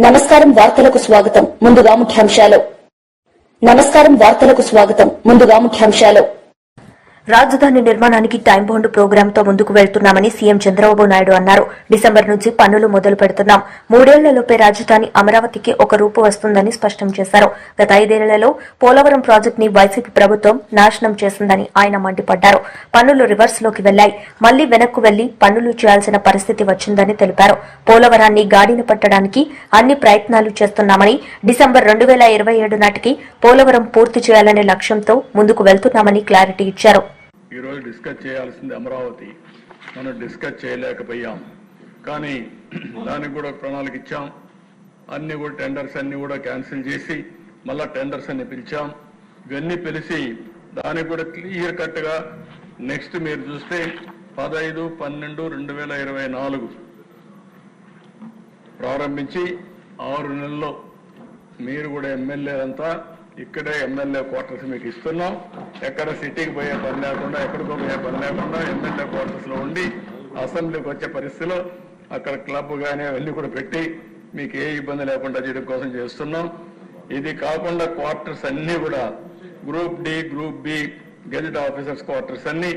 నమస్కారం వార్తలకు స్వాగతం ముందుగా ముఖ్యాంశాలు రాజధాని నిర్మాణానికి టైం బౌండ్ ప్రోగ్రాంతో ముందుకు వెళ్తున్నామని సీఎం చంద్రబాబు నాయుడు అన్నారు. డిసెంబర్ నుంచి పనులు మొదలు పెడుతున్నాం. 3 ఏళ్లలోపే రాజధాని అమరావతికి ఒక రూపు వస్తుందని స్పష్టం చేశారు. గత 5 ఏళ్లలో పోలవరం ప్రాజెక్టు ని వైసీపీ ప్రభుత్వం నాశనం చేసిందని ఆయన మండిపడ్డారు. పనులు రివర్స్ లోకి వెళ్లాయి. మళ్లీ వెనక్కు వెళ్లి పనులు చేయాల్సిన పరిస్థితి వచ్చిందని తెలిపారు. పోలవరాన్ని గాడిన పట్టడానికి అన్ని ప్రయత్నాలు చేస్తున్నామని, డిసెంబర్ 2027 నాటికి పోలవరం పూర్తి చేయాలనే లక్ష్యంతో ముందుకు వెళ్తున్నామని క్లారిటీ ఇచ్చారు. ఈ రోజు డిస్కస్ చేయాల్సింది అమరావతి. మనం డిస్కస్ చేయలేకపోయాం. కానీ దానికి కూడా ప్రణాళిక ఇచ్చాం. అన్ని కూడా టెండర్స్ అన్ని కూడా క్యాన్సిల్ చేసి మళ్ళా టెండర్స్ అన్ని పిలిచాం. ఇవన్నీ పిలిచి దానికి కూడా క్లియర్ కట్ గా నెక్స్ట్ మీరు చూస్తే 15/12/2024 ప్రారంభించి 6 నెలల్లో మీరు కూడా ఎమ్మెల్యేలంతా ఇక్కడే ఎమ్మెల్యే క్వార్టర్స్ మీకు ఇస్తున్నాం. ఎక్కడ సిటీకి పోయే పని లేకుండా, ఎక్కడికో పోయే పని లేకుండా ఎమ్మెల్యే క్వార్టర్స్ లో ఉండి అసెంబ్లీకి వచ్చే పరిస్థితిలో అక్కడ క్లబ్ కానీ అవన్నీ కూడా పెట్టి మీకు ఏ ఇబ్బంది లేకుండా చేయడం కోసం చేస్తున్నాం. ఇది కాకుండా క్వార్టర్స్ అన్ని కూడా group D, group B gazette officers quarters అన్ని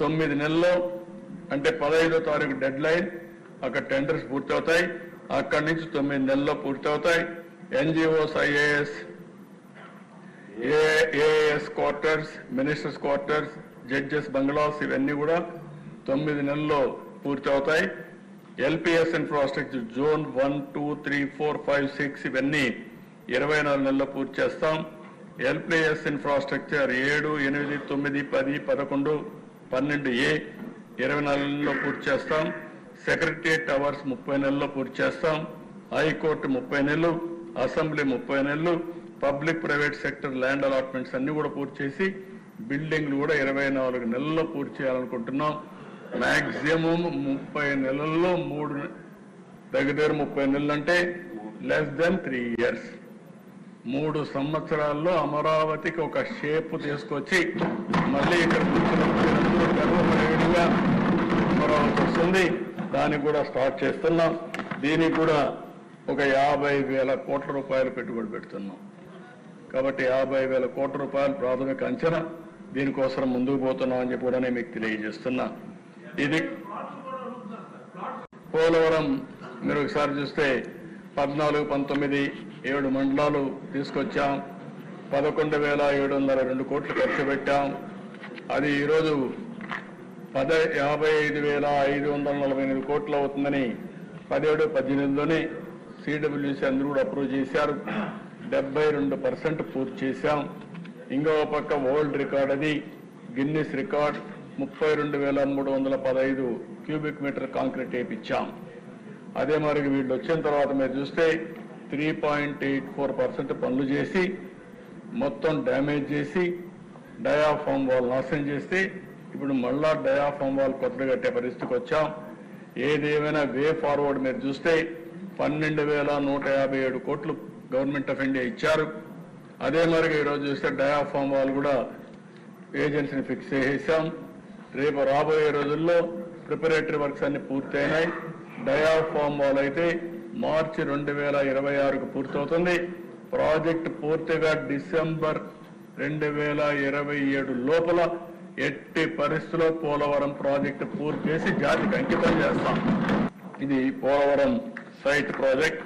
9 నెలల్లో, అంటే 15వ తారీఖు డెడ్ లైన్. అక్కడ టెండర్స్ పూర్తవుతాయి. అక్కడి నుంచి 9 నెలల్లో పూర్తవుతాయి. NGOs, AAS quarters, ministers quarters, judges bungalows ఇవన్నీ కూడా 9 నెలల్లో పూర్తవుతాయి. ఎల్పిఎస్ ఇన్ఫ్రాస్ట్రక్చర్ జోన్ 1, 2, 3, 4, 5, 6 ఇవన్నీ 24 నెలల్లో పూర్తి చేస్తాం. ఎల్పిఎస్ ఇన్ఫ్రాస్ట్రక్చర్ 7, 8, 9, 10, 11, 12A 24 నెలల్లో పూర్తి చేస్తాం. సెక్రటరియట్ టవర్స్ 30 నెలల్లో పూర్తి చేస్తాం. హైకోర్టు 30 నెలలు, అసెంబ్లీ 30 నెలలు, public private sector land allotments అన్ని కూడా పూర్తి చేసి బిల్డింగ్లు కూడా 24 నెలల్లో పూర్తి చేయాలనుకుంటున్నాం. మాక్సిమం 30 నెలల్లో 3 దగ్గర 30 నెలలు అంటే లెస్ దెన్ 3 years 3 సంవత్సరాల్లో అమరావతికి ఒక షేప్ తీసుకొచ్చి మళ్ళీ ఇక్కడ గర్వపడేవిడిగా అమరావతి వస్తుంది. దానికి కూడా స్టార్ట్ చేస్తున్నాం. దీనికి కూడా ఒక 50,000 కోట్ల రూపాయలు పెట్టుబడి పెడుతున్నాం. కాబట్టి 50,000 కోట్ల రూపాయలు ప్రాథమిక అంచనా. దీనికోసం ముందుకు పోతున్నాం అని చెప్పి కూడా నేను మీకు తెలియజేస్తున్నా. ఇది పోలవరం మీరు ఒకసారి చూస్తే 14, 19, 7 మండలాలు తీసుకొచ్చాం. 11,702 కోట్లు ఖర్చు పెట్టాం. అది ఈరోజు 55,548 కోట్లు అవుతుందని 17, 18లోనే సిడబ్ల్యూసీ అందరూ కూడా అప్రూవ్ చేశారు. 72% పూర్తి చేశాం. ఇంకో పక్క వరల్డ్ రికార్డ్, అది Guinness record 32,315 cubic metre concrete వేయించాం. అదే మరి వీళ్ళు వచ్చిన తర్వాత మీరు చూస్తే 3.84% పనులు చేసి మొత్తం డ్యామేజ్ చేసి డయాఫామ్ వాల్ నాశనం చేస్తే ఇప్పుడు మళ్ళా డయాఫామ్ వాల్ కొత్తగా కట్టే పరిస్థితికి వచ్చాం. ఏదేమైనా వే ఫార్వర్డ్ మీరు చూస్తే 12,157 కోట్లు గవర్నమెంట్ ఆఫ్ ఇండియా ఇచ్చారు. అదే మరి ఈరోజు చూస్తే డయాఫామ్ వాల్ కూడా ఏజెన్సీని ఫిక్స్ చేసేసాం. రేపు రాబోయే రోజుల్లో ప్రిపరేటరీ వర్క్స్ అన్ని పూర్తయినాయి. డయాఫామ్ వాల్ అయితే మార్చి 2026కు పూర్తవుతుంది. ప్రాజెక్టు పూర్తిగా డిసెంబర్ 2027 లోపల ఎట్టి పరిస్థితుల్లో పోలవరం ప్రాజెక్టు పూర్తి చేసి జాతికి అంకితం చేస్తాం. ఇది పోలవరం సైట్ ప్రాజెక్ట్.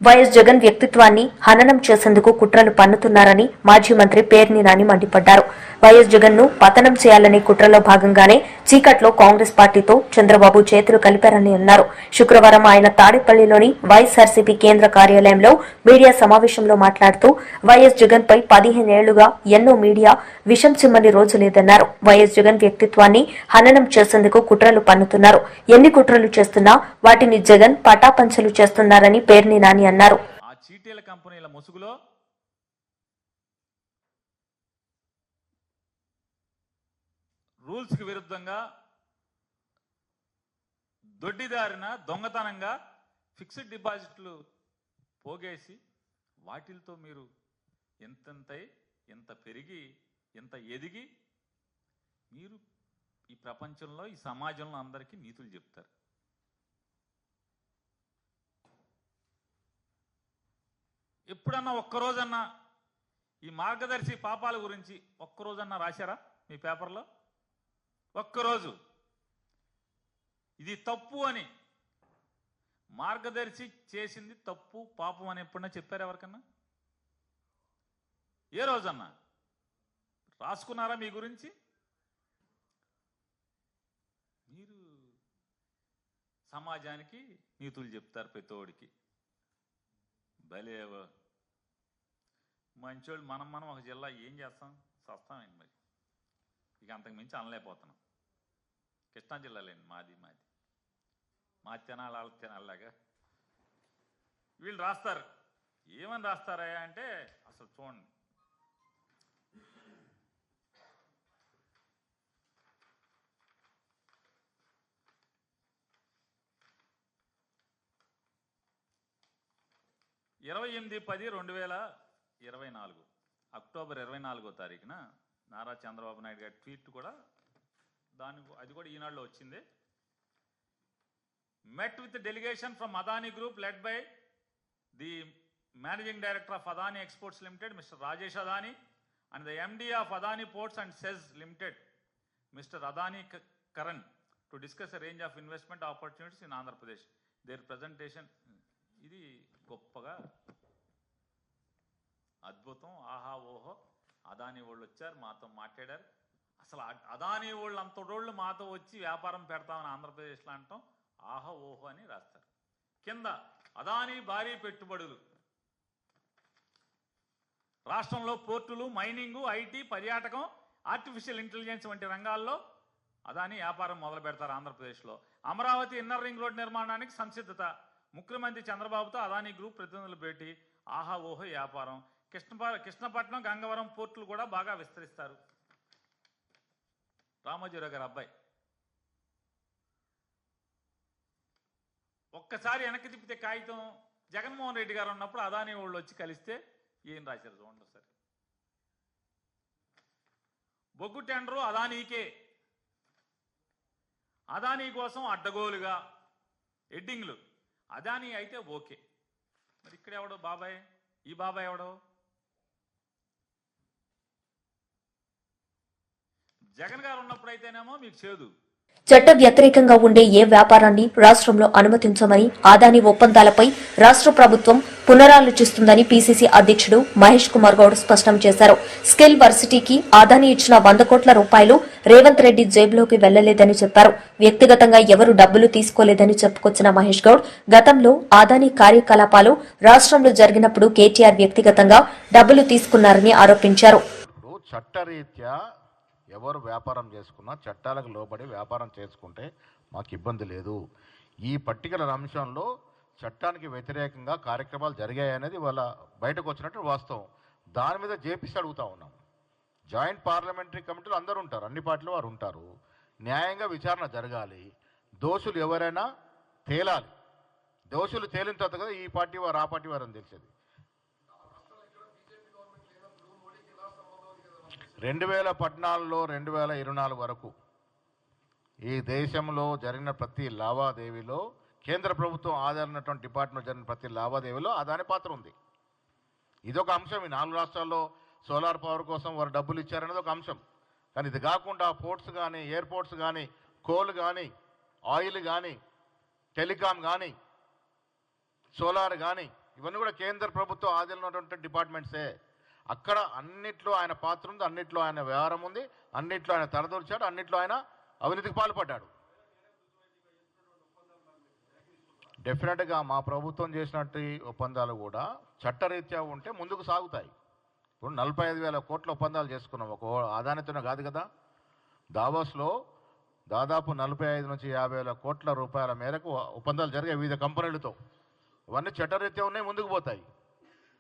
వైఎస్ జగన్ వ్యక్తిత్వాన్ని హననం చేసేందుకు కుట్రలు పన్నుతున్నారని మాజీ మంత్రి పేర్ని నాని మండిపడ్డారు. వైఎస్ జగన్ ను పతనం చేయాలనే కుట్రలో భాగంగానే చీకట్లో కాంగ్రెస్ పార్టీతో చంద్రబాబు చేతులు కలిపారని అన్నారు. శుక్రవారం ఆయన తాడేపల్లిలోని వైఎస్ఆర్సీపీ కేంద్ర కార్యాలయంలో మీడియా సమావేశంలో మాట్లాడుతూ వైఎస్ జగన్ పై 15 ఏళ్లుగా ఎన్నో మీడియా విషం చిమ్మని రోజు లేదన్నారు. వైఎస్ జగన్ వ్యక్తిత్వాన్ని హననం చేసేందుకు కుట్రలు పన్నుతున్నారు. ఎన్ని కుట్రలు చేస్తున్నా వాటిని జగన్ పటాపంచలు చేస్తున్నారని పేర్ని నాని అన్నారు. ఆ చీటీల కంపెనీల ముసుగులో రూల్స్ కి విరుద్ధంగా దొడ్డిదారిన దొంగతనంగా ఫిక్స్డ్ డిపాజిట్లు పోగేసి వాటిలతో మీరు ఎంత పెరిగి ఎంత ఎదిగి మీరు ఈ ప్రపంచంలో ఈ సమాజంలో అందరికీ నీతులు చెప్తారు. ఎప్పుడన్నా ఒక్కరోజన్నా ఈ మార్గదర్శి పాపాల గురించి ఒక్కరోజన్నా రాశారా మీ పేపర్లో? ఒక్కరోజు ఇది తప్పు అని, మార్గదర్శి చేసింది తప్పు పాపం అని ఎప్పుడన్నా చెప్పారు ఎవరికన్నా? ఏ రోజన్నా రాసుకున్నారా మీ గురించి? మీరు సమాజానికి నీతులు చెప్తారు ప్రతోడికి. భలేవో మంచోళ్ళు. మనం ఒక జిల్లా ఏం చేస్తాం? సస్తామేంటి మరి? ఇక అంతకు మించి అనలేకపోతున్నాం. కృష్ణా జిల్లాలేండి మాది మా తినాలి వాళ్ళ తినాలిలాగా వీళ్ళు రాస్తారు. ఏమని రాస్తారా అంటే అసలు చూడండి. (28/10/2024) అక్టోబర్ 24వ తారీఖున నారా చంద్రబాబు నాయుడు గారి ట్వీట్ కూడా అది కూడా ఈనాడులో వచ్చింది. met with the delegation from Adani Group led by the Managing Director of Adani Exports Limited, Mr. Rajesh Adani, and the MD of Adani Ports and SEZ Limited, Mr. Adani Karan, to discuss a range of investment opportunities in Andhra Pradesh. Their presentation, ఇది గొప్పగా అద్భుతం, ఆహా ఓహో. అదానీ వాళ్ళు వచ్చారు, మాతో మాట్లాడారు. అసలు అదానీ వాళ్ళు అంతటోళ్ళు మాతో వచ్చి వ్యాపారం పెడతామని ఆంధ్రప్రదేశ్లో అంటాం ఆహా ఓహో అని రాస్తారు. కింద అదానీ భారీ పెట్టుబడులు రాష్ట్రంలో పోర్టులు, మైనింగు, ఐటీ, పర్యాటకం, ఆర్టిఫిషియల్ ఇంటెలిజెన్స్ వంటి రంగాల్లో అదానీ వ్యాపారం మొదలు పెడతారు ఆంధ్రప్రదేశ్లో. అమరావతి ఇన్నర్ రింగ్ రోడ్ నిర్మాణానికి సంసిద్ధత. ముఖ్యమంత్రి చంద్రబాబుతో అదానీ గ్రూప్ ప్రతినిధులు భేటీ. ఆహా ఓహో వ్యాపారం. కృష్ణపట్నం, గంగవరం పోర్టులు కూడా బాగా విస్తరిస్తారు. రామోజీరావు గారి అబ్బాయి. ఒక్కసారి వెనక్కి తిప్పితే కాగితం జగన్మోహన్ రెడ్డి గారు ఉన్నప్పుడు అదానీ వాళ్ళు వచ్చి కలిస్తే ఏం రాశారు చూడండి సార్. బొగ్గు టెండరు అదానీకే. అదానీ కోసం అడ్డగోలుగా ఎడ్డింగ్లు. అదానీ అయితే ఓకే. మరి ఇక్కడ ఎవడో బాబాయ్? ఈ బాబాయ్ ఎవడో? జగన్ గారు ఉన్నప్పుడైతేనేమో మీకు చేదు. చట్ట వ్యతిరేకంగా ఉండే ఏ వ్యాపారాన్ని రాష్ట్రంలో అనుమతించమని అదానీ ఒప్పందాలపై రాష్ట్ర ప్రభుత్వం పునరాలోచిస్తుందని పీసీసీ అధ్యక్షుడు మహేష్ కుమార్ గౌడ్ స్పష్టం చేశారు. స్కిల్ వర్సిటీకి అదానీ ఇచ్చిన 100 కోట్ల రూపాయలు రేవంత్ రెడ్డి జేబులోకి వెళ్లలేదని చెప్పారు. వ్యక్తిగతంగా ఎవరు డబ్బులు తీసుకోలేదని చెప్పుకొచ్చిన మహేష్ గౌడ్ గతంలో అదానీ కార్యకలాపాలు రాష్ట్రంలో జరిగినప్పుడు కేటీఆర్ వ్యక్తిగతంగా డబ్బులు తీసుకున్నారని ఆరోపించారు. చట్టరీత్యా ఎవరు వ్యాపారం చేసుకున్నా చట్టాలకు లోబడి వ్యాపారం చేసుకుంటే మాకు ఇబ్బంది లేదు. ఈ పర్టికులర్ అంశంలో చట్టానికి వ్యతిరేకంగా కార్యక్రమాలు జరిగాయనేది వాళ్ళ బయటకు వచ్చినట్టు వాస్తవం. దాని మీద జేపీసీ అడుగుతా ఉన్నాం. జాయింట్ పార్లమెంటరీ కమిటీలు అందరూ ఉంటారు, అన్ని పార్టీలు వారు ఉంటారు. న్యాయంగా విచారణ జరగాలి. దోషులు ఎవరైనా తేలాలి. దోషులు తేలిన తర్వాత కదా ఈ పార్టీ వారు ఆ పార్టీ వారు అని తెలిసేది. 2014లో 2024 వరకు ఈ దేశంలో జరిగిన ప్రతి లావాదేవీలో కేంద్ర ప్రభుత్వం ఆధారమైనటువంటి డిపార్ట్మెంట్ జరిగిన ప్రతి లావాదేవీలో అదాని పాత్ర ఉంది. ఇదొక అంశం. ఈ 4 రాష్ట్రాల్లో సోలార్ పవర్ కోసం వారు డబ్బులు ఇచ్చారనేది ఒక అంశం. కానీ ఇది కాకుండా పోర్ట్స్ కానీ, ఎయిర్పోర్ట్స్ కానీ, కోల్ కానీ, ఆయిల్ కానీ, టెలికాం కానీ, సోలార్ కానీ ఇవన్నీ కూడా కేంద్ర ప్రభుత్వం ఆధీనంలో డిపార్ట్మెంట్సే. అక్కడ అన్నిట్లో ఆయన పాత్ర ఉంది, అన్నిట్లో ఆయన వ్యవహారం ఉంది, అన్నిట్లో ఆయన తలదూర్చాడు, అన్నిట్లో ఆయన అవినీతికి పాల్పడ్డాడు. డెఫినెట్గా మా ప్రభుత్వం చేసినట్టు ఒప్పందాలు కూడా చట్టరీత్యా ఉంటే ముందుకు సాగుతాయి. ఇప్పుడు 45,000 కోట్ల ఒప్పందాలు చేసుకున్నాం. ఒక అదానితోనే కాదు కదా. దావోస్లో దాదాపు 45 నుంచి 50,000 కోట్ల రూపాయల మేరకు ఒప్పందాలు జరిగాయి వివిధ కంపెనీలతో. ఇవన్నీ చట్టరీత్యా ఉన్నాయి, ముందుకు పోతాయి.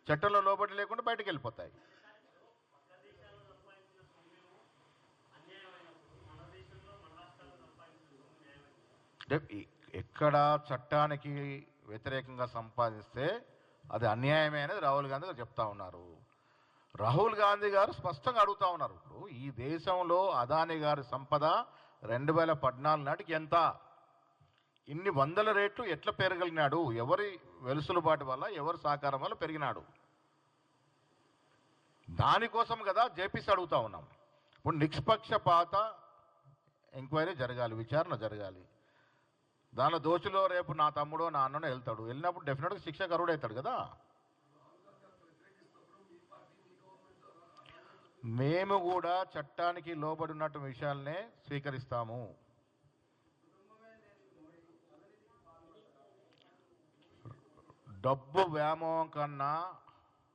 చట్టంలో లోబడి లేకుండా బయటకు వెళ్ళిపోతాయి. ఎక్కడ చట్టానికి వ్యతిరేకంగా సంపాదిస్తే అది అన్యాయమే అనేది రాహుల్ గాంధీ గారు చెప్తా ఉన్నారు. రాహుల్ గాంధీ గారు స్పష్టంగా అడుగుతా ఉన్నారు. ఇప్పుడు ఈ దేశంలో అదానీ గారి సంపద 2014 నాటికి ఎంత, ఇన్ని వందల రేట్లు ఎట్లా పెరగలిగినాడు, ఎవరి వెలుసులుబాటు వల్ల, ఎవరి సహకారం వల్ల పెరిగినాడు. దానికోసం కదా జేపీసీ అడుగుతా ఉన్నాం. ఇప్పుడు నిష్పక్షపాత ఎంక్వైరీ జరగాలి, విచారణ జరగాలి. దానిలో దోషులో రేపు నా తమ్ముడో నా అన్ననో వెళ్తాడు, వెళ్ళినప్పుడు డెఫినెట్గా శిక్షకు అర్హుడవుతాడు కదా. మేము కూడా చట్టానికి లోబడి ఉన్నట్టు విషయాలనే స్వీకరిస్తాము. డబ్బు వ్యామోహం కన్నా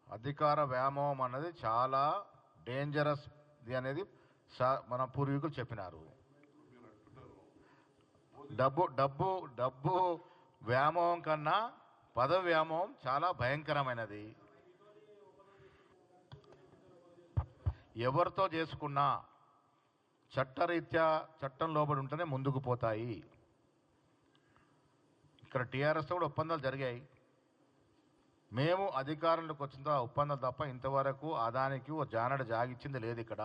అధికార వ్యామోహం అన్నది చాలా డేంజరస్ అనేది మన పూర్వీకులు చెప్పినారు. డబ్బు వ్యామోహం కన్నా పదవి వ్యామోహం చాలా భయంకరమైనది. ఎవరితో చేసుకున్నా చట్టరీత్యా చట్టం లోబడి ఉంటేనే ముందుకు పోతాయి. ఇక్కడ టీఆర్ఎస్తో కూడా ఒప్పందాలు జరిగాయి. మేము అధికారంలోకి వచ్చిన తర్వాత ఒప్పందం తప్ప ఇంతవరకు అదానికి ఒక జానడ జాగిచ్చింది లేదు. ఇక్కడ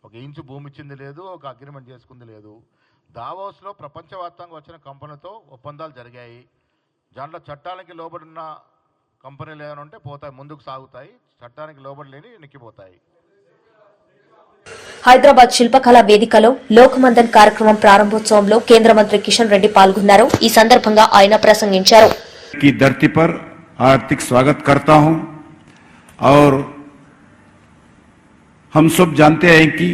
ఒక ఇంచు భూమి ఇచ్చింది లేదు, ఒక అగ్రిమెంట్ చేసుకుంది లేదు. దావోస్లో ప్రపంచవ్యాప్తంగా వచ్చిన కంపెనీతో ఒప్పందాలు జరిగాయి. దాంట్లో చట్టానికి లోబడి ఉన్న కంపెనీలు ఏమైనా ఉంటే పోతాయి, ముందుకు సాగుతాయి. చట్టానికి లోబడి లేని నిక్కిపోతాయి. హైదరాబాద్ శిల్పకళా వేదికలో లోక్మంథన్ కార్యక్రమం ప్రారంభోత్సవంలో కేంద్ర మంత్రి కిషన్ రెడ్డి పాల్గొన్నారు. ఈ సందర్భంగా ఆయన ప్రసంగించారు. की धरती पर हार्दिक स्वागत करता हूं और हम सब जानते हैं कि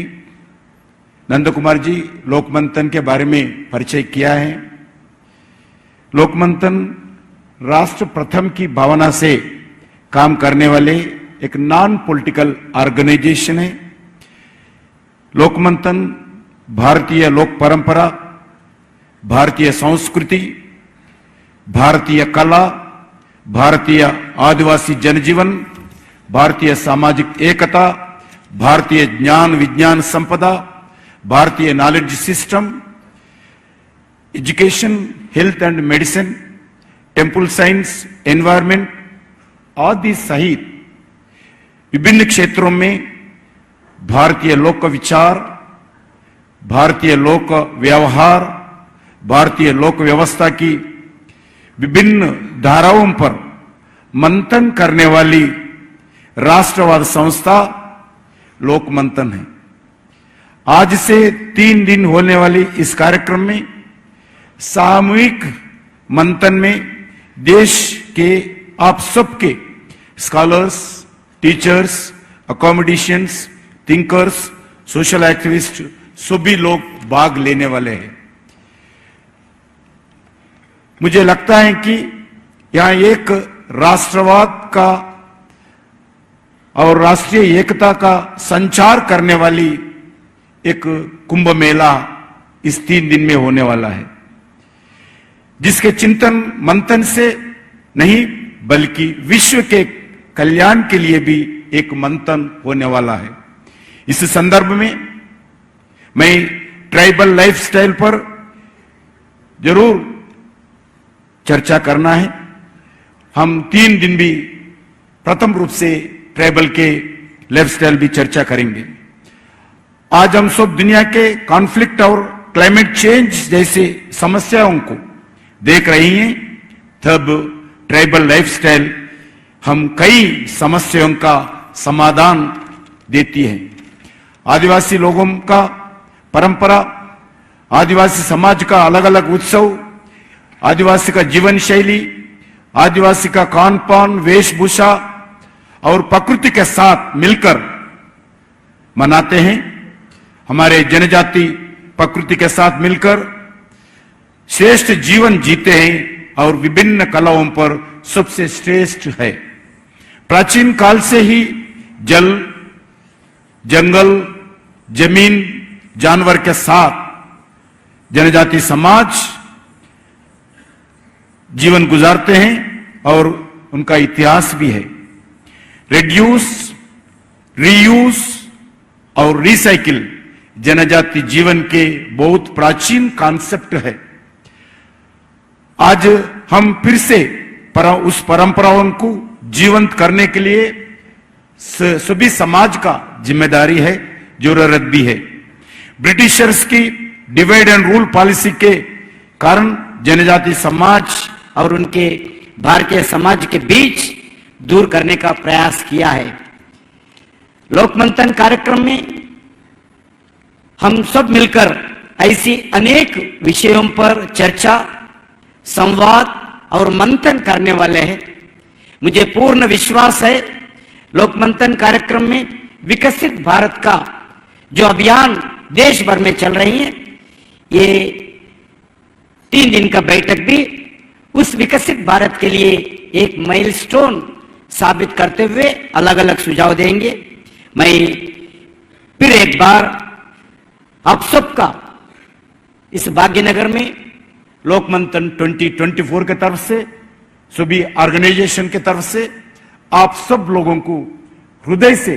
नंद कुमार जी लोकमंथन के बारे में परिचय किया है। लोकमंथन राष्ट्र प्रथम की भावना से काम करने वाले एक नॉन पॉलिटिकल ऑर्गेनाइजेशन है। लोकमंथन भारतीय लोक परंपरा, भारतीय संस्कृति, भारतीय कला, भारतीय आदिवासी जनजीवन, भारतीय सामाजिक एकता, भारतीय ज्ञान विज्ञान संपदा, भारतीय knowledge system, education, health and medicine, temple science, environment आदि सहित विभिन्न क्षेत्रों में भारतीय लोक विचार, भारतीय लोक व्यवहार, भारतीय लोक व्यवस्था की विभिन्न धाराओं पर मंथन करने वाली राष्ट्रवाद संस्था लोकमंथन है। आज से 3 दिन होने वाली इस कार्यक्रम में सामूहिक मंथन में देश के आप सबके scholars, teachers, accommodations, thinkers, social activist सभी लोग भाग लेने वाले हैं। मुझे लगता है कि यहां एक राष्ट्रवाद का और राष्ट्रीय एकता का संचार करने वाली एक कुंभ मेला इस 3 दिन में होने वाला है, जिसके चिंतन मंथन से नहीं बल्कि विश्व के कल्याण के लिए भी एक मंथन होने वाला है। इस संदर्भ में मैं ट्राइबल लाइफस्टाइल पर जरूर चर्चा करना है। हम 3 दिन भी प्रथम रूप से ट्राइबल के लाइफस्टाइल भी चर्चा करेंगे। आज हम सब दुनिया के कॉन्फ्लिक्ट और क्लाइमेट चेंज जैसे समस्याओं को देख रही हैं, तब ट्राइबल लाइफस्टाइल हम कई समस्याओं का समाधान देती है। आदिवासी लोगों का परंपरा, आदिवासी समाज का अलग अलग उत्सव, आदिवासी का जीवन शैली, आदिवासी का खान पान, वेशभूषा और प्रकृति के साथ मिलकर मनाते हैं। हमारे जनजाति प्रकृति के साथ मिलकर श्रेष्ठ जीवन जीते हैं और विभिन्न कलाओं पर सबसे श्रेष्ठ है। प्राचीन काल से ही जल, जंगल, जमीन, जानवर के साथ जनजाति समाज जीवन गुजारते हैं और उनका इतिहास भी है। रिड्यूस, रीयूज और रिसाइकिल जनजाति जीवन के बहुत प्राचीन कॉन्सेप्ट है। आज हम फिर से उस परंपराओं को जीवंत करने के लिए सभी समाज का जिम्मेदारी है, जरूरत भी है। ब्रिटिशर्स की डिवाइड एंड रूल पॉलिसी के कारण जनजाति समाज और उनके भारतीय समाज के बीच दूर करने का प्रयास किया है। लोकमंथन कार्यक्रम में हम सब मिलकर ऐसी अनेक विषयों पर चर्चा, संवाद और मंथन करने वाले हैं। मुझे पूर्ण विश्वास है लोकमंथन कार्यक्रम में विकसित भारत का जो अभियान देश भर में चल रही है, ये 3 दिन का बैठक भी उस विकसित भारत के लिए एक माइलस्टोन साबित करते हुए अलग अलग सुझाव देंगे। मैं फिर एक बार आप सबका इस भाग्यनगर में लोकमंथन 2024 की तरफ से, सभी ऑर्गेनाइजेशन की तरफ से आप सब लोगों को हृदय से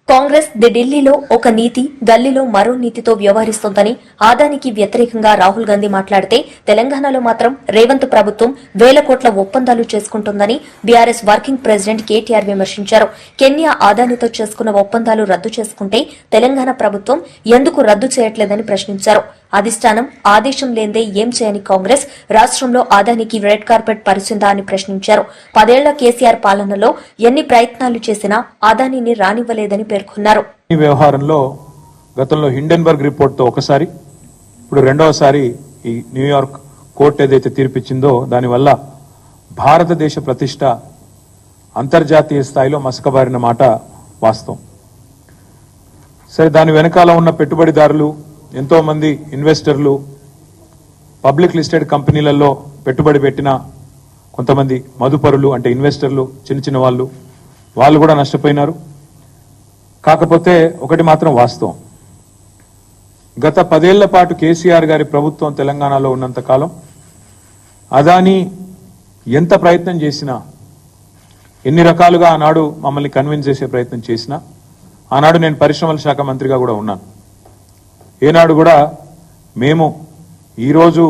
కాంగ్రెస్ ఢిల్లీలో ఒక నీతి, గల్లీలో మరో నీతితో వ్యవహరిస్తోందని ఆదానికి వ్యతిరేకంగా రాహుల్ గాంధీ మాట్లాడితే, తెలంగాణలో మాత్రం రేవంత్ ప్రభుత్వం వేల కోట్ల ఒప్పందాలు చేసుకుంటోందని బీఆర్ఎస్ వర్కింగ్ ప్రెసిడెంట్ కేటీఆర్ విమర్శించారు. కెన్యా ఆదానితో చేసుకున్న ఒప్పందాలు రద్దు చేసుకుంటే తెలంగాణ ప్రభుత్వం ఎందుకు రద్దు చేయట్లేదని ప్రశ్నించారు. అధిష్టానం ఆదేశం లేదే ఏం చేయని కాంగ్రెస్ రాష్ట్రంలో ఆదానికి రెడ్ కార్పెట్ పరిచిందా అని ప్రశ్నించారు. 10 ఏళ్ల కేసీఆర్ పాలనలో ఎన్ని ప్రయత్నాలు చేసినా ఆదానిని రానివ్వలేదని పేర్కొన్నారు. ఈ వ్యవహారంలో గతంలో హిండెన్బర్గ్ రిపోర్ట్తో ఒకసారి, ఇప్పుడు రెండవసారి ఈ న్యూయార్క్ కోర్టు ఏదైతే తీర్పిచ్చిందో దానివల్ల భారతదేశ ప్రతిష్ట అంతర్జాతీయ స్థాయిలో మసకబారిన మాట వాస్తవం. సరే, దాని వెనకాల ఉన్న పెట్టుబడిదారులు, ఎంతో మంది ఇన్వెస్టర్లు, పబ్లిక్ లిస్టెడ్ కంపెనీలలో పెట్టుబడి పెట్టిన కొంతమంది మదుపరులు అంటే ఇన్వెస్టర్లు, చిన్న చిన్న వాళ్ళు కూడా నష్టపోయినారు. కాకపోతే ఒకటి మాత్రం వాస్తవం, గత 10 ఏళ్ల పాటు కేసీఆర్ గారి ప్రభుత్వం తెలంగాణలో ఉన్నంత కాలం అదానీ ఎంత ప్రయత్నం చేసినా, ఎన్ని రకాలుగా ఆనాడు మమ్మల్ని కన్విన్స్ చేసే ప్రయత్నం చేసినా, ఆనాడు నేను పరిశ్రమల శాఖ మంత్రిగా కూడా ఉన్నాను, ఏనాడు కూడా మేము ఈరోజు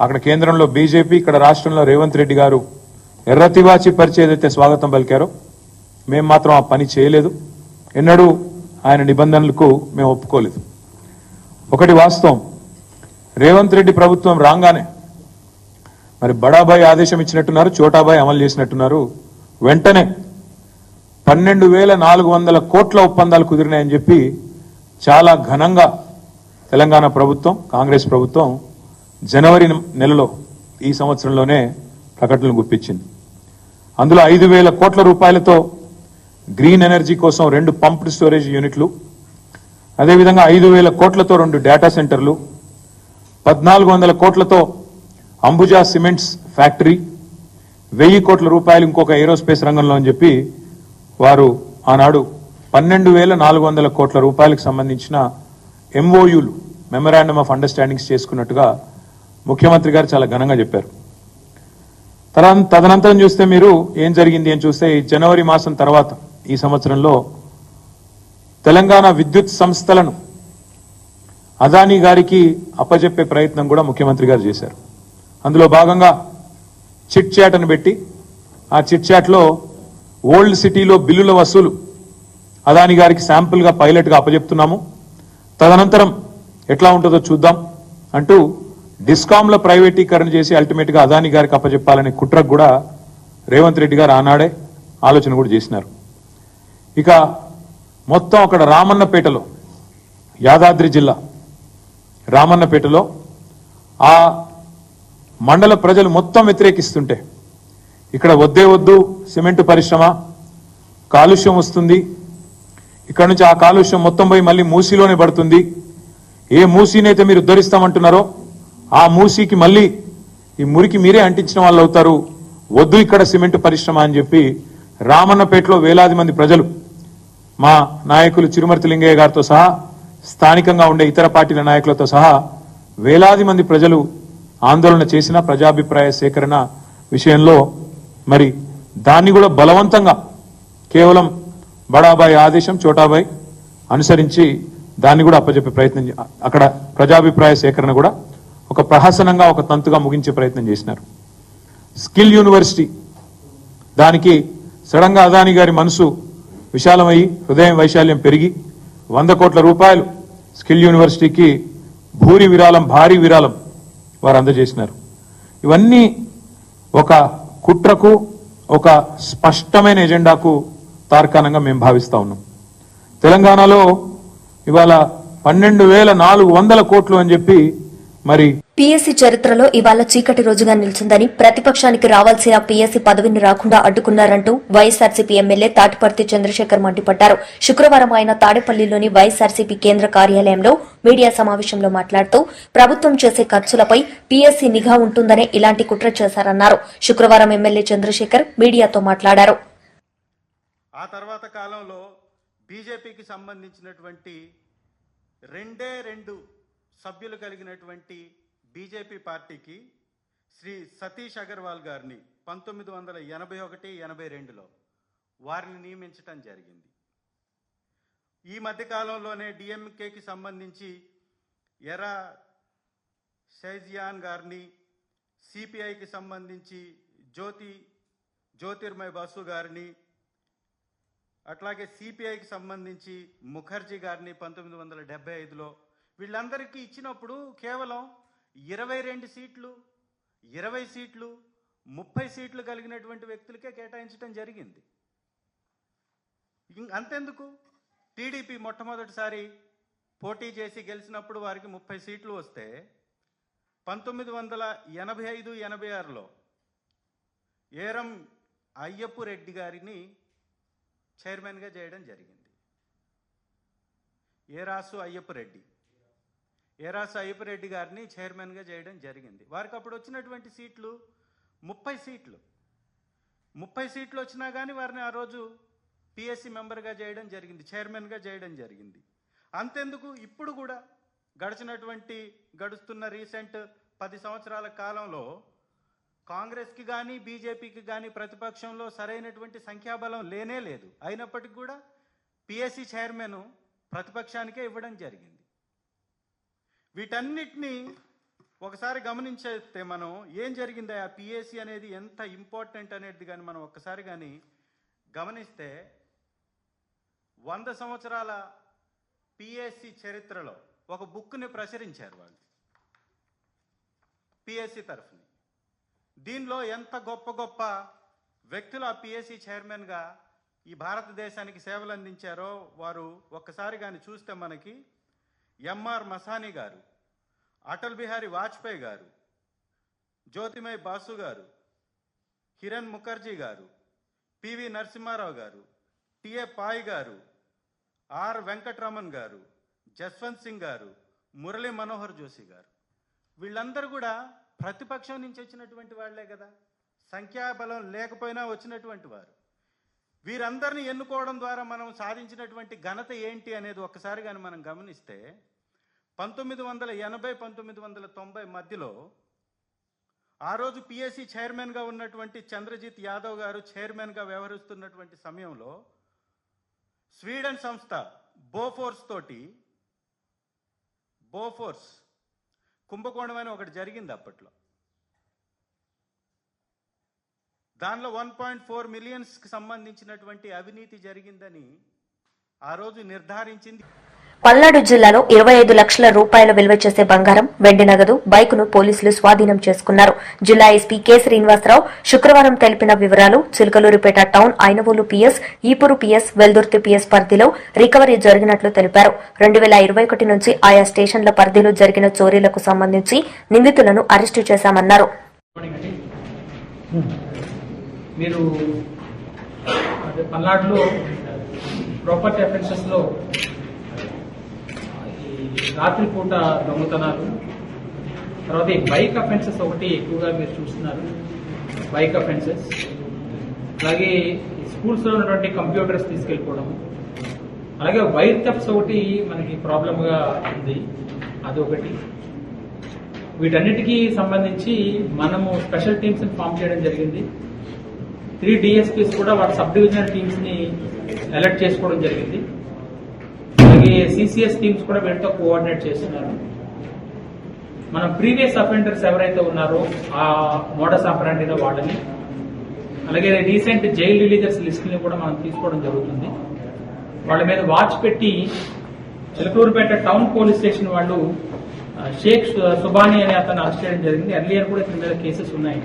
అక్కడ కేంద్రంలో బీజేపీ, ఇక్కడ రాష్ట్రంలో రేవంత్ రెడ్డి గారు ఎర్రతివాచి పరిచే ఏదైతే స్వాగతం పలికారో మేము మాత్రం ఆ పని చేయలేదు. ఎన్నడూ ఆయన నిబంధనలకు మేము ఒప్పుకోలేదు. ఒకటి వాస్తవం, రేవంత్ రెడ్డి ప్రభుత్వం రాగానే మరి బడాబాయ్ ఆదేశం ఇచ్చినట్టున్నారు, చోటాబాయ్ అమలు చేసినట్టున్నారు. వెంటనే 12,400 కోట్ల ఒప్పందాలు కుదిరినాయని చెప్పి చాలా ఘనంగా తెలంగాణ ప్రభుత్వం, కాంగ్రెస్ ప్రభుత్వం జనవరి నెలలో ఈ సంవత్సరంలోనే ప్రకటనలు గుప్పించింది. అందులో 5,000 కోట్ల రూపాయలతో గ్రీన్ ఎనర్జీ కోసం 2 పంప్డ్ స్టోరేజ్ యూనిట్లు, అదేవిధంగా 5,000 కోట్లతో 2 డేటా సెంటర్లు, 1,400 కోట్లతో అంబుజా సిమెంట్స్ ఫ్యాక్టరీ, 1,000 కోట్ల రూపాయలు ఇంకొక ఏరోస్పేస్ రంగంలో అని చెప్పి వారు ఆనాడు 12,400 కోట్ల రూపాయలకు సంబంధించిన ఎంఓయూలు, మెమరాండమ్ ఆఫ్ అండర్స్టాండింగ్స్ చేసుకున్నట్టుగా ముఖ్యమంత్రి గారు చాలా ఘనంగా చెప్పారు. తదనంతరం చూస్తే మీరు ఏం జరిగింది అని చూస్తే, ఈ జనవరి మాసం తర్వాత ఈ సంవత్సరంలో తెలంగాణ విద్యుత్ సంస్థలను అదానీ గారికి అప్పజెప్పే ప్రయత్నం కూడా ముఖ్యమంత్రి గారు చేశారు. అందులో భాగంగా చిట్ చాట్ అని పెట్టి, ఆ చిట్ చాట్లో ఓల్డ్ సిటీలో బిల్లుల వసూలు అదానీ గారికి శాంపుల్గా పైలట్గా అప్పజెప్తున్నాము, తదనంతరం ఎట్లా ఉంటుందో చూద్దాం అంటూ డిస్కాంల ప్రైవేటీకరణ చేసి అల్టిమేట్గా అదానీ గారికి అప్పచెప్పాలనే కుట్రకు కూడా రేవంత్ రెడ్డి గారు ఆనాడే ఆలోచన కూడా చేసినారు. ఇక మొత్తం అక్కడ రామన్నపేటలో, యాదాద్రి జిల్లా రామన్నపేటలో ఆ మండల ప్రజలు మొత్తం వ్యతిరేకిస్తుంటే, ఇక్కడ వద్దే వద్దు సిమెంటు పరిశ్రమ, కాలుష్యం వస్తుంది, ఇక్కడ నుంచి ఆ కాలుష్యం మొత్తం పోయి మళ్ళీ మూసీలోనే పడుతుంది, ఏ మూసీనైతే మీరు ఉద్ధరిస్తామంటున్నారో ఆ మూసీకి మళ్ళీ ఈ మురికి మీరే అంటించిన వాళ్ళు అవుతారు, వద్దు ఇక్కడ సిమెంట్ పరిశ్రమ అని చెప్పి రామన్నపేటలో వేలాది మంది ప్రజలు, మా నాయకులు చిరుమర్తి లింగయ్య గారితో సహా, స్థానికంగా ఉండే ఇతర పార్టీల నాయకులతో సహా వేలాది మంది ప్రజలు ఆందోళన చేసిన ప్రజాభిప్రాయ సేకరణ విషయంలో మరి దాన్ని కూడా బలవంతంగా కేవలం బడాబాయ్ ఆదేశం, చోటాబాయ్ అనుసరించి దాన్ని కూడా అప్పచెప్పే ప్రయత్నం, అక్కడ ప్రజాభిప్రాయ సేకరణ కూడా ఒక ప్రహసనంగా, ఒక తంతుగా ముగించే ప్రయత్నం చేసినారు. స్కిల్ యూనివర్సిటీ, దానికి సడన్ గా అదానీ గారి మనసు విశాలమయ్యి, హృదయం వైశాల్యం పెరిగి 100 కోట్ల రూపాయలు స్కిల్ యూనివర్సిటీకి భారీ విరాళం వారు అందజేసినారు. ఇవన్నీ ఒక కుట్రకు, ఒక స్పష్టమైన ఎజెండాకు తార్కాణంగా మేము భావిస్తా ఉన్నాం. తెలంగాణలో ఇవాళ 12,400 కోట్లు అని చెప్పి మరి పీఎస్సీ చరిత్రలో ఇవాళ చీకటి రోజుగా నిలిచిందని, ప్రతిపక్షానికి రావాల్సిన పీఎస్సీ పదవిని రాకుండా అడ్డుకున్నారంటూ వైఎస్సార్సీపీ ఎమ్మెల్యే తాటిపర్తి చంద్రశేఖర్ మండిపడ్డారు. శుక్రవారం ఆయన తాడేపల్లిలోని వైఎస్సార్సీపీ కేంద్ర కార్యాలయంలో మీడియా సమావేశంలో మాట్లాడుతూ ప్రభుత్వం చేసే ఖర్చులపై పీఎస్సీ నిఘా ఉంటుందనే ఇలాంటి కుట్ర చేశారన్నారు. శుక్రవారం ఎమ్మెల్యే చంద్రశేఖర్ మీడియాతో మాట్లాడారు. ఆ తర్వాత కాలంలో బీజేపీకి సంబంధించినటువంటి 2 సభ్యులు కలిగినటువంటి బీజేపీ పార్టీకి శ్రీ సతీష్ అగర్వాల్ గారిని 1981-82లో వారిని నియమించటం జరిగింది. ఈ మధ్యకాలంలోనే డిఎంకేకి సంబంధించి ఎరా షైజియాన్ గారిని, సిపిఐకి సంబంధించి జ్యోతిర్మయ్ బాసు గారిని, అట్లాగే సిపిఐకి సంబంధించి ముఖర్జీ గారిని 1975లో వీళ్ళందరికీ ఇచ్చినప్పుడు కేవలం 22 సీట్లు, 20 సీట్లు, 30 సీట్లు కలిగినటువంటి వ్యక్తులకే కేటాయించడం జరిగింది. అంతెందుకు, టీడీపీ మొట్టమొదటిసారి పోటీ చేసి గెలిచినప్పుడు వారికి 30 సీట్లు వస్తే 1985-86లో ఏరం అయ్యప్ప రెడ్డి గారిని చైర్మన్గా చేయడం జరిగింది. ఏరాసు అయ్యప్ప రెడ్డి గారిని చైర్మన్గా చేయడం జరిగింది. వారికి అప్పుడు వచ్చినటువంటి సీట్లు 30 సీట్లు. 30 సీట్లు వచ్చినా కానీ వారిని ఆ రోజు పిఎస్సి మెంబర్గా చేయడం జరిగింది, చైర్మన్గా చేయడం జరిగింది. అంతెందుకు, ఇప్పుడు కూడా గడుస్తున్న రీసెంట్ 10 సంవత్సరాల కాలంలో కాంగ్రెస్కి కానీ బీజేపీకి కానీ ప్రతిపక్షంలో సరైనటువంటి సంఖ్యాబలం లేనే లేదు. అయినప్పటికీ కూడా పిఎస్సి చైర్మన్ ప్రతిపక్షానికే ఇవ్వడం జరిగింది. వీటన్నిటినీ ఒకసారి గమనించేస్తే మనం ఏం జరిగింది, ఆ పిఎస్సి అనేది ఎంత ఇంపార్టెంట్ అనేది కానీ మనం ఒక్కసారి కానీ గమనిస్తే 100 సంవత్సరాల పిఎస్సి చరిత్రలో ఒక బుక్ని ప్రచురించారు వాళ్ళు పిఎస్సి తరఫుని. దీనిలో ఎంత గొప్ప వ్యక్తులు ఆ పిఎస్సి చైర్మన్గా ఈ భారతదేశానికి సేవలు అందించారో వారు ఒక్కసారి కానీ చూస్తే మనకి ఎంఆర్ మసానీ గారు, అటల్ బిహారీ వాజ్పేయి గారు, జ్యోతిర్మయ్ బాసు గారు, కిరణ్ ముఖర్జీ గారు, పివి నరసింహారావు గారు, టిఏ పాయ్ గారు, ఆర్ వెంకటరమణ్ గారు, జస్వంత్ సింగ్ గారు, మురళీ మనోహర్ జోషి గారు, వీళ్ళందరూ కూడా ప్రతిపక్షం నుంచి వచ్చినటువంటి వాళ్లే కదా, సంఖ్యాబలం లేకపోయినా వచ్చినటువంటి వారు. వీరందరినీ ఎన్నుకోవడం ద్వారా మనం సాధించినటువంటి ఘనత ఏంటి అనేది ఒక్కసారి కానీ మనం గమనిస్తే 1980-1990 మధ్యలో ఆ రోజు పిఎస్సి చైర్మన్గా ఉన్నటువంటి చంద్రజిత్ యాదవ్ గారు చైర్మన్గా వ్యవహరిస్తున్నటువంటి సమయంలో స్వీడన్ సంస్థ బోఫోర్స్ కుంభకోణం అని ఒకటి జరిగింది అప్పట్లో. దానిలో 1.4 మిలియన్స్కి సంబంధించినటువంటి అవినీతి జరిగిందని ఆ రోజు నిర్ధారించింది. పల్నాడు జిల్లాలో 25 లక్షల రూపాయల విలువ చేసే బంగారం, వెండి నగదు, బైకును పోలీసులు స్వాధీనం చేసుకున్నారు. జిల్లా ఎస్పీ కె శ్రీనివాసరావు శుక్రవారం తెలిపిన వివరాలు, Chilakaluripet town, Ainavolu PS, Epuru PS, Veldurthi PS పరిధిలో రికవరీ జరిగినట్లు తెలిపారు. 2021 నుంచి ఆయా స్టేషన్ల పరిధిలో జరిగిన చోరీలకు సంబంధించి నిందితులను అరెస్టు చేశామన్నారు. మీరు పల్నాడులో ప్రాపర్టీ అఫెన్సెస్ లో రాత్రిపూట దొంగతనాలు, తర్వాత ఈ బైక్ అఫెన్సెస్ ఒకటి ఎక్కువగా మీరు చూస్తున్నారు. బైక్ అఫెన్సెస్, అలాగే స్కూల్స్ లో ఉన్నటువంటి కంప్యూటర్స్ తీసుకెళ్లిపోవడం, అలాగే వైర్ థెఫ్ట్స్ ఒకటి మనకి ప్రాబ్లమ్ గా ఉంది, అదొకటి. వీటన్నిటికీ సంబంధించి మనము స్పెషల్ టీమ్స్ ని ఫామ్ చేయడం జరిగింది. 3 డిఎస్పీస్ కూడా వాటి సబ్ డివిజనల్ టీమ్స్ ని అలర్ట్ చేసుకోవడం జరిగింది. అలాగే సిసిఎస్ టీమ్స్ కూడా వీటితో కోఆర్డినేట్ చేస్తున్నారు. మన ప్రీవియస్ అఫెండర్స్ ఎవరైతే ఉన్నారో ఆ మోడస్ ఆపరాండిలో వాడని, అలాగే రీసెంట్ జైల్ రిలీజర్స్ లిస్ట్ ని కూడా మనం తీసుకోవడం జరుగుతుంది. వాళ్ళ మీద వాచ్ పెట్టి చిలకలూరుపేట టౌన్ పోలీస్ స్టేషన్ వాళ్ళు షేక్ సుబానీ అనే అతను అరెస్ట్ చేయడం జరిగింది. ఎర్లియర్ కూడా ఇతని మీద కేసెస్ ఉన్నాయి.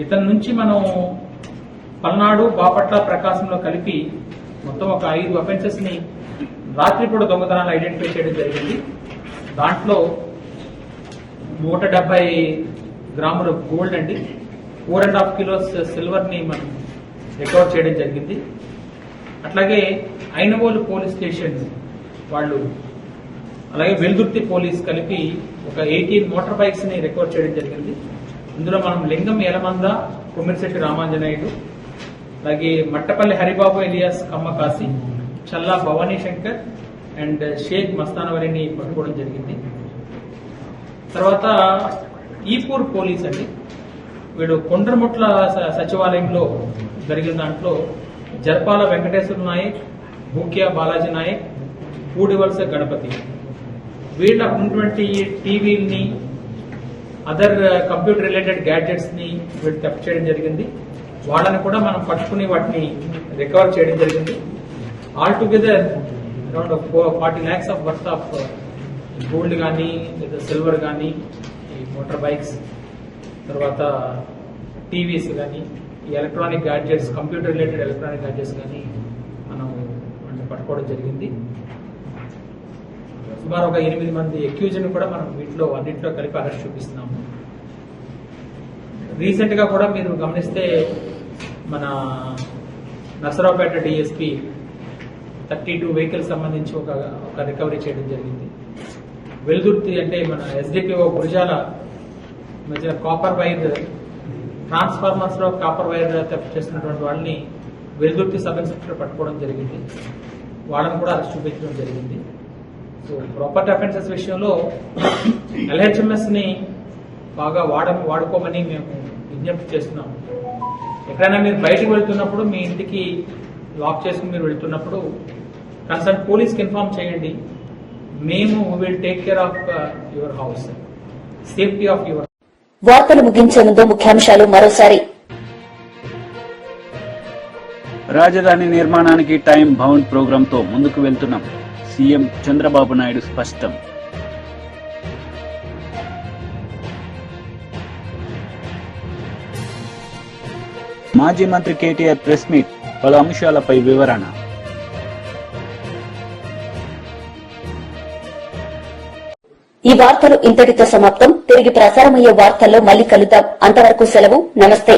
ఇతని నుంచి మనం పల్నాడు, బాపట్ల, ప్రకాశంలో కలిపి మొత్తం ఒక 5 అఫెన్సెస్ ని రాత్రిపూట దొంగతనాలు ఐడెంటిఫై చేయడం జరిగింది. దాంట్లో 170 గ్రాముల గోల్డ్ అండి, 4.5 కిలోస్ సిల్వర్ ని మనం రికవర్ చేయడం జరిగింది. అట్లాగే ఐనవోలు పోలీస్ స్టేషన్ వాళ్ళు, అలాగే వెల్దుర్తి పోలీస్ కలిపి ఒక 18 మోటార్ బైక్స్ ని రికవర్ చేయడం జరిగింది. ఇందులో మనం లింగం యలమంద, కుమ్మిరిశెట్టి రామాంజనేయుడు, అలాగే మట్టపల్లి హరిబాబు ఎలియాస్ కమ్మకాసి, చల్లా భవానీ శంకర్ అండ్ షేక్ మస్తానవరిని పట్టుకోవడం జరిగింది. తర్వాత ఈపూర్ పోలీస్ అండి, వీడు కొండ్రముట్ల సచివాలయంలో జరిగిన దాంట్లో జర్పాల వెంకటేశ్వర నాయక్, భూక్యా బాలాజీ నాయక్, పూడివలస గణపతి, వీళ్ళ ఉన్నటువంటి టీవీని, అదర్ కంప్యూటర్ రిలేటెడ్ గ్యాడ్జెట్స్ ని వీళ్ళు థెఫ్ట్ చేయడం జరిగింది. వాళ్ళని కూడా మనం పట్టుకుని వాటిని రికవర్ చేయడం జరిగింది. All together around 40 lakhs of worth of gold కానీ లేదా సిల్వర్ కానీ, ఈ మోటార్ బైక్స్, తర్వాత టీవీస్ కానీ, ఈ electronic gadgets, computer related electronic gadgets కానీ మనం వాటిని పట్టుకోవడం జరిగింది. సుమారు ఒక 8 మంది అక్యూజ్ని కూడా మనం వీటిలో అన్నింటిలో కలిపి అరెస్ట్ చూపిస్తున్నాము. రీసెంట్ గా కూడా మీరు గమనిస్తే మన నర్సరావుపేట డిఎస్పీ 32 వెహికల్స్ సంబంధించి ఒక రికవరీ చేయడం జరిగింది. వెల్దుర్తి అంటే మన ఎస్డిపిఓ గురజాల మధ్య కాపర్ వైర్ ట్రాన్స్ఫార్మర్స్ లో కాపర్ వైర్ థెఫ్ట్ చేస్తున్నటువంటి వాళ్ళని వెల్దుర్తి సబ్ ఇన్స్పెక్టర్ పట్టుకోవడం జరిగింది. వాళ్ళని కూడా అరెస్ట్ చూపించడం జరిగింది. సో ప్రాపర్టీ అఫెన్సెస్ విషయంలో ఎల్హెచ్ఎంఎస్ ని బాగా వాడుకోమని మేము విజ్ఞప్తి చేస్తున్నాము. ఎక్కడైనా మీరు బయటకు వెళ్తున్నప్పుడు, మీ ఇంటికి లాక్ చేసుకుని మీరు వెళ్తున్నప్పుడు కన్సర్న్ పోలీస్కి ఇన్ఫార్మ్ చేయండి. మేము will take care of your house, safety of your. వార్తలు ముగించే ముందు ముఖ్యాంశాలు మరోసారి. రాజధాని నిర్మాణానికి టైం బౌండ్ ప్రోగ్రాంతో ముందుకు వెళ్తున్నాం. సీఎం చంద్రబాబు నాయుడు స్పష్టం. మాజీ మంత్రి కేటీఆర్ ప్రెస్ మీట్, పలు అంశాలపై వివరణ. ఈ వార్తలు ఇంతటితో సమాప్తం. తిరిగి ప్రసారమయ్యే వార్తల్లో మళ్లీ కలుద్దాం. అంతవరకు సెలవు. నమస్తే.